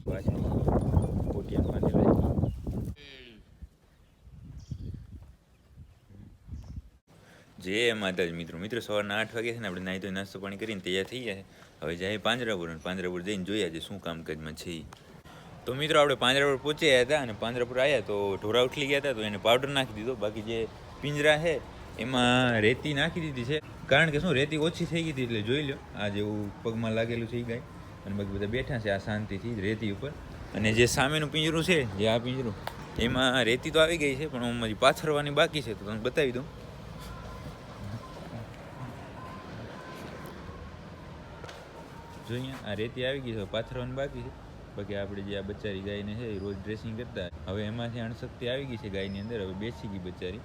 વાછડી પોટિયા બાંધેલા. જય માતાજી મિત્રો સવારના 8 વાગે છે ને આપણે નાહી ધોઈ નાસ્તો પાણી કરીને તૈયાર થઈ ગયા છે. હવે જાય પાંજરાપુર જઈને જોઈએ આજે શું કામકાજમાં છે. તો મિત્રો આપણે પાંજરાપુર પહોંચ્યા હતા અને પાંજરાપુર આવ્યા તો ઢોરા ઉઠલી ગયા હતા તો એને પાવડર નાખી દીધો. બાકી જે પિંજરા છે એમાં રેતી નાખી દીધી છે, કારણ કે શું રેતી ઓછી થઈ ગઈ હતી એટલે જોઈ લો આ જેવું પગમાં લાગેલું છે એ ગાય. અને બાકી બધા બેઠા છે આ શાંતિથી રેતી ઉપર. અને જે સામેનું પિંજરું છે, જે આ પિંજરું, એમાં રેતી તો આવી ગઈ છે પણ હજી પાથરવાની બાકી છે, તો તમને બતાવી દઉં. જો અહીંયા આ રેતી આવી ગઈ છે, પાથરવાની બાકી છે. બાકી આપણે જે આ બચારી ગાયને છે એ રોજ ડ્રેસિંગ કરતા, હવે એમાંથી અણશક્તિ આવી ગઈ છે ગાયની અંદર, હવે બેસી ગઈ બચારી.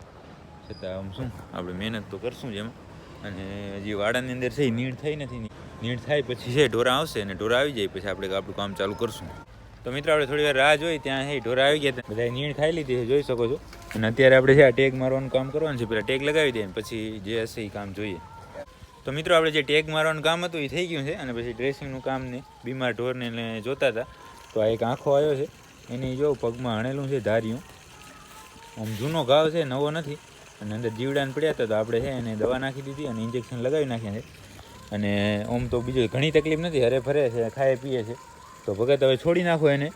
છતાં આમ શું આપણે મહેનત તો કરશું જ એમાં. અને હજી વાડાની અંદર છે એ નીણ થઈ નથી. નીણ થાય પછી છે ઢોરા આવશે, અને ઢોરા આવી જાય પછી આપણે આપણું કામ ચાલુ કરશું. તો મિત્રો આપણે થોડી વાર રાહ જોઈ, ત્યાં છે ઢોરા આવી ગયા, બધા નીણ ખાઈ લીધી છે, જોઈ શકો છો. અને અત્યારે આપણે છે આ ટેગ મારવાનું કામ કરવાનું છે. પેલા ટેગ લગાવી દઈએ પછી જે હશે એ કામ જોઈએ. તો મિત્રો આપણે જે ટેગ મારવાનું કામ હતું એ થઈ ગયું છે. અને પછી ડ્રેસિંગનું કામ ને બીમાર ઢોરને જોતા હતા તો આ એક આંખો આવ્યો છે, એની જો પગમાં હણેલું છે ધાર્યું. આમ જૂનો ઘાવ છે, નવો નથી. અને અંદર જીવડાને પડ્યા હતા તો આપણે છે એને દવા નાખી દીધી અને ઇન્જેક્શન લગાવી નાખ્યા છે. અને આમ તો બીજું ઘણી તકલીફ નથી, હરે ફરે છે, ખાય પીએ છે. તો ભગત હવે છોડી નાખો એને.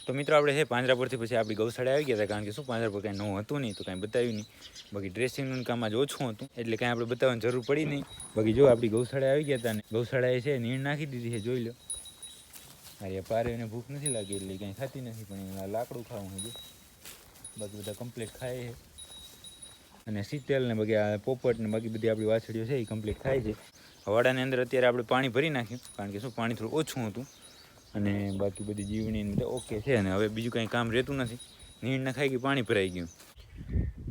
તો મિત્રો આપણે છે પાંજરાપુરથી પછી આપણી ગૌશાળા આવી ગયા હતા, કારણ કે શું પાંજરાપુર કાંઈ નવું હતું નહીં તો કાંઈ બતાવ્યું નહીં. બાકી ડ્રેસિંગનું કામ આજ ઓછું હતું એટલે કાંઈ આપણે બતાવવાની જરૂર પડી નહીં. બાકી જો આપણી ગૌશાળા આવી ગયા હતા ને ગૌશાળાએ છે નીણ નાખી દીધી છે, જોઈ લો. અરે પારે એને ભૂખ નથી લાગી એટલે કાંઈ ખાતી નથી, પણ એમાં લાકડું ખાવું છે. બાકી બધા કમ્પ્લીટ ખાય છે. અને શીતલ ને બાકી આ પોપટ ને બાકી બધી આપણી વાછડીઓ છે એ કમ્પ્લીટ ખાય છે. વાડાની અંદર અત્યારે આપણે પાણી ભરી નાખ્યું, કારણ કે શું પાણી થોડું ઓછું હતું. અને બાકી બધી જીવણી બધા ઓકે છે. અને હવે બીજું કંઈ કામ રહેતું નથી, નીણ નખાઈ ગઈ, પાણી ભરાઈ ગયું.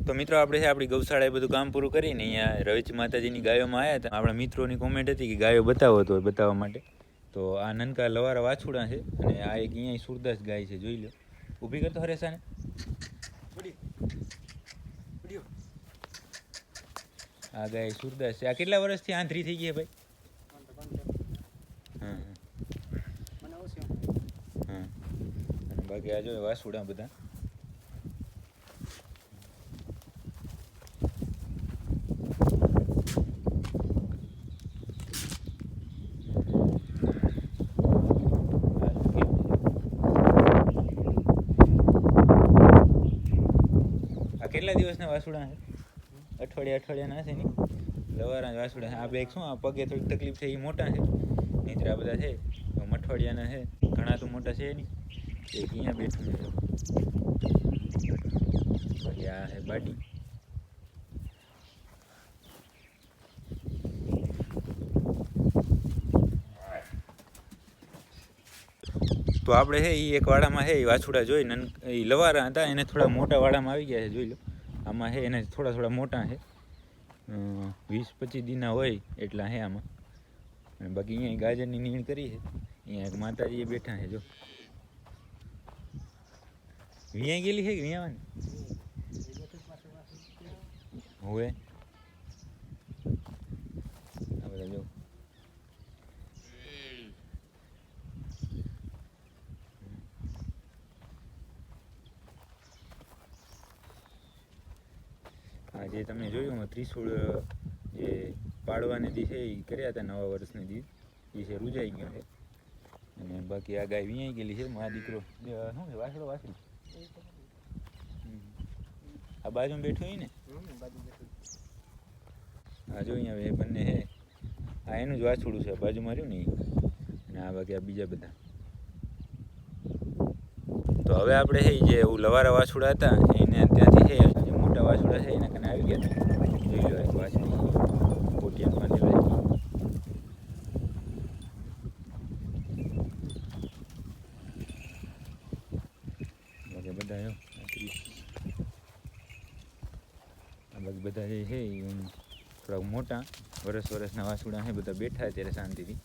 તો મિત્રો આપણે છે આપણી ગૌશાળાએ બધું કામ પૂરું કરીને અહીંયા રવેચી માતાજીની ગાયોમાં આવ્યા હતા. આપણા મિત્રોની કોમેન્ટ હતી કે ગાયો બતાવો, તો બતાવવા માટે. તો આ નનકા લવારા વાછુડા છે, અને આ એક અહીંયા સુરદાસ ગાય છે, જોઈ લો. ઊભી કરતો હરેશાને. આ ગાય સુરદાસ છે. આ કેટલા વર્ષથી આંધળી થઈ ગઈ ભાઈ? હા હા. અને બાકી આ જો વાસુડા બધા. આ કેટલા દિવસના વાસુડા છે? અઠવાડિયાના છે ને લવારા વાસુડા. આ બે શું આ પગે થોડીક તકલીફ છે એ મોટા છે, નહીં આ બધા છે અઠવાડિયાના છે. ઘણા તો મોટા છે નહીં. એક અહીંયા બેઠું છે, બાકી આ છે બાડી. તો આપણે છે એ એક વાડામાં છે એ વાછુડા જોઈ ને એ લવારા હતા, એને થોડા મોટા વાડામાં આવી ગયા છે, જોઈ લો. આમાં છે એને થોડા મોટા છે, 20-25 દીના હોય એટલા છે આમાં. અને બાકી અહીંયા ગાજરની નીણ કરી છે. અહીંયા એક માતાજી બેઠા છે, જો. વિયા ગયેલી છે કે વિયાવાની હોય આ બધા જો. હા, જે તમે જોયું ત્રિશુળ જે પાડવાની દી છે એ કર્યા હતા નવા વર્ષની દી, એ છે રૂજાઈ ગયો છે. અને બાકી આ ગાય વિયાઈ ગયેલી છે. મારા દીકરો શું છે વાસડો વાસડી આ બાજુમાં બેઠું હોય ને. હા જો અહીંયા એ બંને છે. આ એનું જ વાછડું છે, બાજુમાં રહ્યું ને એ. અને આ બાકી આ બીજા બધા. તો હવે આપણે છે જે એવું લવારા વાછુડા હતા એને ત્યાંથી છે જે મોટા વાછુડા છે એના કને આવી ગયા હતા. જોઈ લો એક વાછડી પોટિયા બાંધેલા છે. બાકી બધા જો આ બાકી બધા જે છે એ થોડાક મોટા વર્ષના વાછુડા છે, બધા બેઠા અત્યારે શાંતિથી.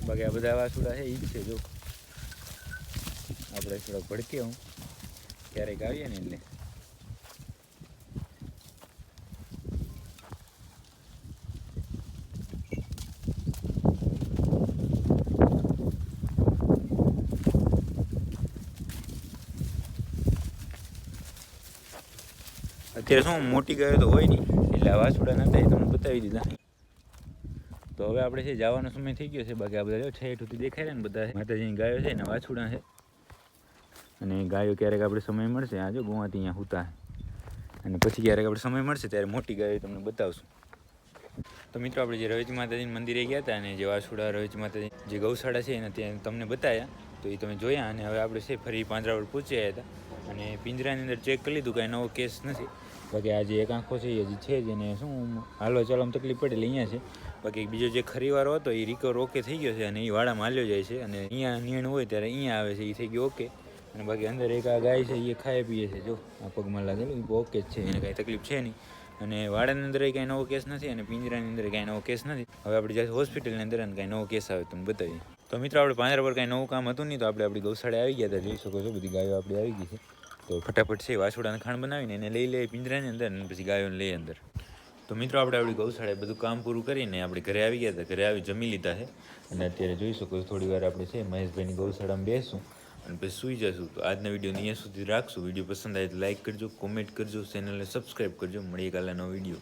બાકી આ બધા વાસુડા છે એ જ છે. જો આપણે થોડાક ભડકે હું ક્યારેક આવીએ ને એટલે અત્યારે શું મોટી ગાયો તો હોય નહીં, એટલે આ વાછુડા નતા એ તમને બતાવી દીધા. તો હવે આપણે છે જવાનો સમય થઈ ગયો છે. બાકી આ બધા ઠેઠથી દેખાય છે ને બધા માતાજીની ગાયો છે ને વાછુડા છે. અને ગાયો ક્યારેક આપણે સમય મળશે, આ જો ગોવાથી અહીંયા સૂતા છે, અને પછી ક્યારેક આપણે સમય મળશે ત્યારે મોટી ગાયો તમને બતાવશું. તો મિત્રો આપણે જે રવેજી માતાજીના મંદિરે ગયા હતા અને જે વાછુડા રવેજી માતાજી જે ગૌશાળા છે એને ત્યાં તમને બતાવ્યા, તો એ તમે જોયા. અને હવે આપણે છે ફરી પાંજરાવળ પહોંચી આવ્યા હતા અને પિંજરાની અંદર ચેક કરી લીધું, કાંઈ નવો કેસ નથી. બાકી આ જે એક આંખો છે એ હજી છે જ, એને શું હાલવા ચાલવામાં તકલીફ પડે એટલે અહીંયા છે. બાકી બીજો જે ખરીવારો હતો એ રિકવર ઓકે થઈ ગયો છે અને એ વાડામાં હાલ્યો જાય છે. અને અહીંયા નિયણ હોય ત્યારે અહીંયા આવે છે, એ થઈ ગયો ઓકે. અને બાકી અંદર એક આ ગાય છે એ ખાય પીએ છે, જો આ પગમાં લાગેલું એ ઓકે જ છે, એને કાંઈ તકલીફ છે નહીં. અને વાડાની અંદર કાંઈ નવો કેસ નથી અને પિંજરાની અંદર કાંઈ નવો કેસ નથી. હવે આપણે જ્યારે હોસ્પિટલની અંદર કાંઈ નવો કેસ આવે તમને બતાવીએ. તો મિત્રો આપણે પાંજરા પર કાંઈ નવું કામ હતું નહીં, તો આપણે આપણી ગૌશાળાએ આવી ગયા હતા. જોઈ શકો છો બધી ગાયો આપણી આવી ગઈ છે. તો ફટાફટ છે વાછોડાને ખાણ બનાવીને એને લઈ લે પિંજરાની અંદર અને પછી ગાયોને લઈ અંદર. તો મિત્રો આપણે આપણી ગૌશાળાએ બધું કામ પૂરું કરીને આપણે ઘરે આવી ગયા હતા. ઘરે આવી જમી લીધા છે અને અત્યારે જોઈ શકો છો થોડી વાર આપણે છે મહેશભાઈની ગૌશાળામાં બેસું અને પછી સૂઈ જશું. તો આજના વિડીયોને અહીંયા સુધી રાખશું. વિડીયો પસંદ આવે તો લાઈક કરજો, કોમેન્ટ કરજો, ચેનલને સબસ્ક્રાઈબ કરજો. મળીએ કાલનો વિડીયો.